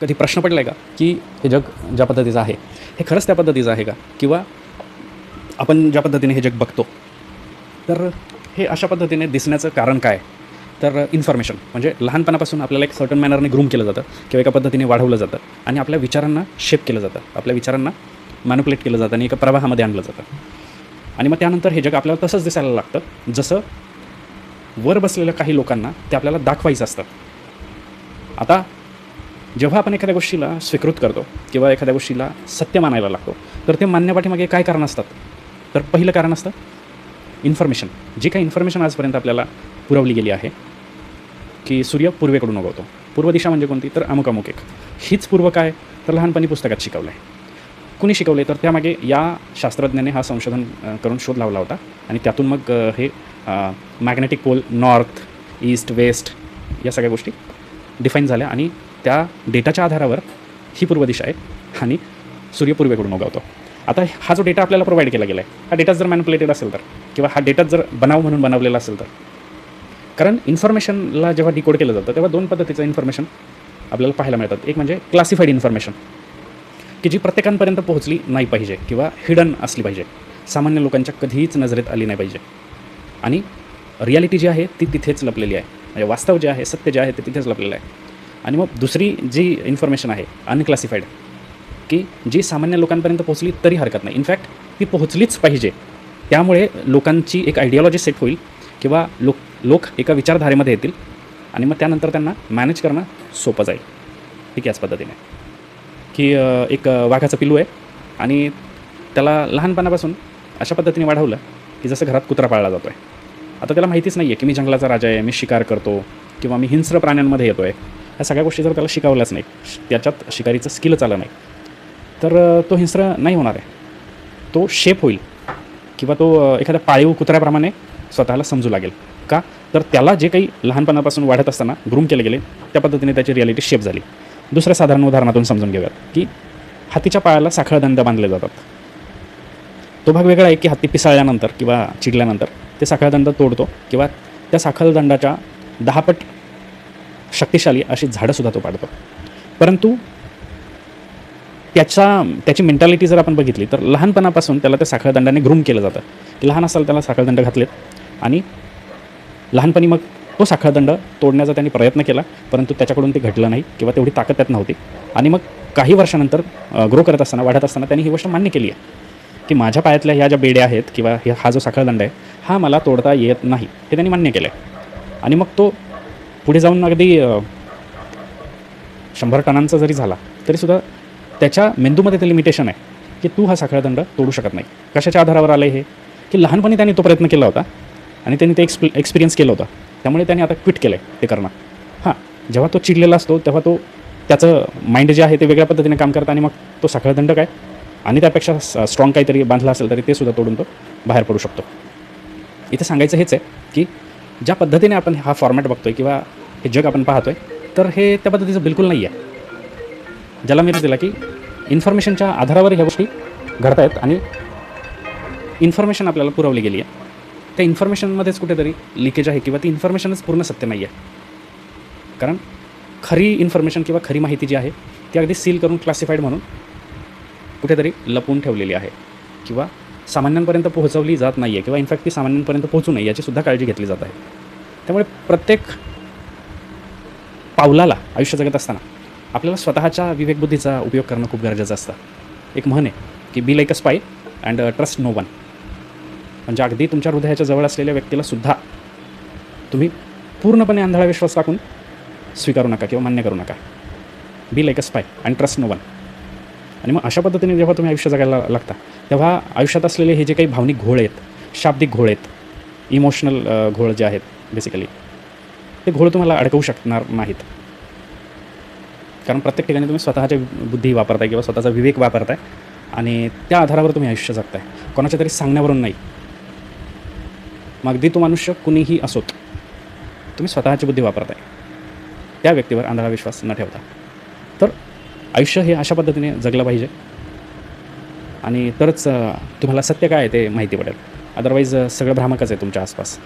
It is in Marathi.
कधी प्रश्न पडला आहे का की हे जग ज्या पद्धतीचं आहे हे खरंच त्या पद्धतीचं आहे का, किंवा आपण ज्या पद्धतीने हे जग बघतो तर हे अशा पद्धतीने दिसण्याचं कारण काय? तर इन्फॉर्मेशन म्हणजे लहानपणापासून आपल्याला एक सर्टन मॅनरने ग्रूम केलं जातं किंवा एका पद्धतीने वाढवलं जातं आणि आपल्या विचारांना शेप केलं जातं, आपल्या विचारांना मॅनिप्युलेट केलं जातं आणि एका प्रवाहामध्ये आणलं जातं. आणि मग त्यानंतर हे जग आपल्याला तसंच दिसायला लागतं जसं वर बसलेल्या काही लोकांना ते आपल्याला दाखवायचं असतं. आता जेव्हा आपण एखाद्या गोष्टीला स्वीकृत करतो किंवा एखाद्या गोष्टीला सत्य मानायला लागतो तर ते मानण्यापाठीमागे काय कारण असतात? तर पहिलं कारण असतं इन्फॉर्मेशन. जी काही इन्फॉर्मेशन आजपर्यंत आपल्याला पुरवली गेली आहे की सूर्य पूर्वेकडून उगवतो, पूर्व दिशा म्हणजे कोणती? तर अमुक अमुक एक. हीच पूर्व काय? तर लहानपणी पुस्तकात शिकवलं आहे. कुणी शिकवले? तर त्यामागे या शास्त्रज्ञाने हा संशोधन करून शोध लावला होता आणि त्यातून मग हे magnetic pole north, east, west या सगळ्या गोष्टी डिफाईन झाल्या आणि त्या डेटाच्या आधारावर ही पूर्व दिशा आहे आणि सूर्य पूर्वेकडून उगवतो. आता हा जो डेटा आपल्याला प्रोव्हाइड केला गेला आहे, हा डेटा जर मॅनिप्युलेटेड असेल तर, किंवा हा डेटा जर बनाव म्हणून बनवलेला असेल तर, कारण इन्फॉर्मेशनला जेव्हा डिकोड केलं जातं तेव्हा दोन पद्धतीचं इन्फॉर्मेशन आपल्याला पाहायला मिळतात. एक म्हणजे क्लासिफाईड इन्फॉर्मेशन की जी प्रत्येकांपर्यंत पोहोचली नाही पाहिजे किंवा हिडन असली पाहिजे, सामान्य लोकांच्या कधीच नजरेत आली नाही पाहिजे. आणि रियालिटी जी आहे ती तिथेच लपलेली आहे, म्हणजे वास्तव जे आहे, सत्य जे आहे ते तिथेच लपलेलं आहे. आणि मग दुसरी जी इन्फॉर्मेशन आहे अनक्लासिफाईड, की जी सामान्य लोकांपर्यंत पोहोचली तरी हरकत नाही, इनफॅक्ट ती पोहोचलीच पाहिजे. त्यामुळे लोकांची एक आयडिओलॉजी सेट होईल किंवा लोक एका विचारधारेमध्ये येतील आणि मग त्यानंतर त्यांना मॅनेज करणं सोपं जाईल. ठीक आहे, याच पद्धतीने की एक वाघाचं पिल्लू आहे आणि त्याला लहानपणापासून अशा पद्धतीने वाढवलं की जसं घरात कुत्रा पाळला जातो आहे. आता त्याला माहितीच नाही आहे की मी जंगलाचा राजा आहे, मी शिकार करतो किंवा मी हिंस्र प्राण्यांमध्ये येतो आहे. ह्या सगळ्या गोष्टी जर त्याला शिकवल्याच नाही, त्याच्यात शिकारीचं स्किलच आलं नाही, तर तो हिंस्र नाही होणार आहे. तो शेप होईल किंवा तो एखाद्या पाळीव कुत्र्याप्रमाणे स्वतःला समजू लागेल. का? तर त्याला जे काही लहानपणापासून वाढत असताना ग्रूम केले गेले त्या पद्धतीने त्याची रियालिटी शेप झाली. दुसऱ्या साधारण उदाहरणातून समजून घेऊयात की हत्तीच्या पायाला साखळदंड बांधले जातात. तो भाग वेगळा आहे की हत्ती पिसाळल्यानंतर किंवा चिडल्यानंतर ते साखळदंड तोडतो किंवा त्या साखळदंडाच्या 10 पट शक्तिशाली अशी झाडंसुद्धा तो पाडतो. परंतु त्याची मेंटॅलिटी जर आपण बघितली तर लहानपणापासून त्याला त्या साखळदंडाने ग्रूम केलं जातं की लहान असताना त्याला साखळदंड घातलेत आणि लहानपणी मग तो साखळदंड तोडण्याचा त्यांनी प्रयत्न केला, परंतु त्याच्याकडून ते घडलं नाही किंवा तेवढी ताकद त्यात नव्हती. आणि मग काही वर्षानंतर ग्रो करत असताना, वाढत असताना त्यांनी ही गोष्ट मान्य केली आहे की माझ्या पायातल्या ह्या ज्या बेड्या आहेत किंवा हा जो साखळदंड आहे हा मला तोडता येत नाही, हे त्यांनी मान्य केलं आहे. आणि मग तो पुढे जाऊन अगदी 100 टनांचा जरी झाला तरीसुद्धा त्याच्या मेंदूमध्ये ते लिमिटेशन आहे की तू हा साखळदंड तोडू शकत नाही. कशाच्या आधारावर आलं हे? की लहानपणी त्यांनी तो प्रयत्न केला होता आणि त्यांनी ते एक्सपिरियन्स केलं होतं, त्यामुळे त्यांनी आता क्विट केलं आहे ते करणं. हां, जेव्हा तो चिडलेला असतो तेव्हा त्याचं माइंड जे आहे ते वेगळ्या पद्धतीने काम करतं आणि मग तो साखळदंड काय आणि त्यापेक्षा स्ट्रॉंग काहीतरी बांधला असेल तरी ते सुद्धा तोडून तो बाहेर पडू शकतो. इथे सांगायचं हेच आहे की ज्या पद्धतीने आपण हा फॉर्मॅट बघतो आहे किंवा हे जग आपण पाहतो आहे तर हे त्या पद्धतीचं बिलकुल नाही आहे. ज्याला मी दिला की इन्फॉर्मेशनच्या आधारावर ह्या गोष्टी घडत आहेत आणि इन्फॉर्मेशन आपल्याला पुरवली गेली आहे. त्या इन्फॉर्मेशनमध्येच कुठेतरी लिकेज आहे किंवा ती इन्फॉर्मेशनच पूर्ण सत्य नाही आहे. कारण खरी इन्फॉर्मेशन किंवा खरी माहिती जी आहे ती अगदी सील करून क्लासिफाईड म्हणून कुठेतरी लपवून ठेवलेली आहे किंवा सामान्यांपर्यंत पोहोचवली जात नाही आहे किंवा इनफॅक्ट ती सामान्यांपर्यंत पोहोचू नये याचीसुद्धा काळजी घेतली जात आहे. त्यामुळे प्रत्येक पावलाला आयुष्य जगत असताना आपल्याला स्वतःच्या विवेकबुद्धीचा उपयोग करणं खूप गरजेचं असतं. एक म्हण आहे की be like a spy and trust no one. म्हणजे अगदी तुमच्या हृदयाच्या जवळ असलेल्या व्यक्तीला सुद्धा तुम्ही पूर्णपणे आंधळा विश्वास टाकून स्वीकारू नका किंवा मान्य करू नका. Be like a spy and trust no one. आणि मग अशा पद्धतीने जेव्हा तुम्ही आयुष्य जगायला लागता तेव्हा आयुष्यात असलेले हे जे काही भावनिक घोळ आहेत, शाब्दिक घोळ आहेत, इमोशनल घोळ जे आहेत बेसिकली, ते घोळ तुम्हाला अडकवू शकणार नाहीत. कारण प्रत्येक ठिकाणी तुम्ही स्वतःची बुद्धी वापरताय किंवा स्वतःचा विवेक वापरताय आणि त्या आधारावर तुम्ही आयुष्य जगताय, कोणाच्या तरी सांगण्यावरून नाही. मग अगदी तो मनुष्य कुणीही असोत, तुम्ही स्वतःची बुद्धी वापरताय, त्या व्यक्तीवर आंधळा विश्वास न ठेवता. तर आयुष्य हे अशा पद्धतीने जगलं पाहिजे आणि तरच तुम्हाला सत्य काय आहे ते माहिती पडेल. अदरवाईज सगळं भ्रामकच आहे तुमच्या आसपास.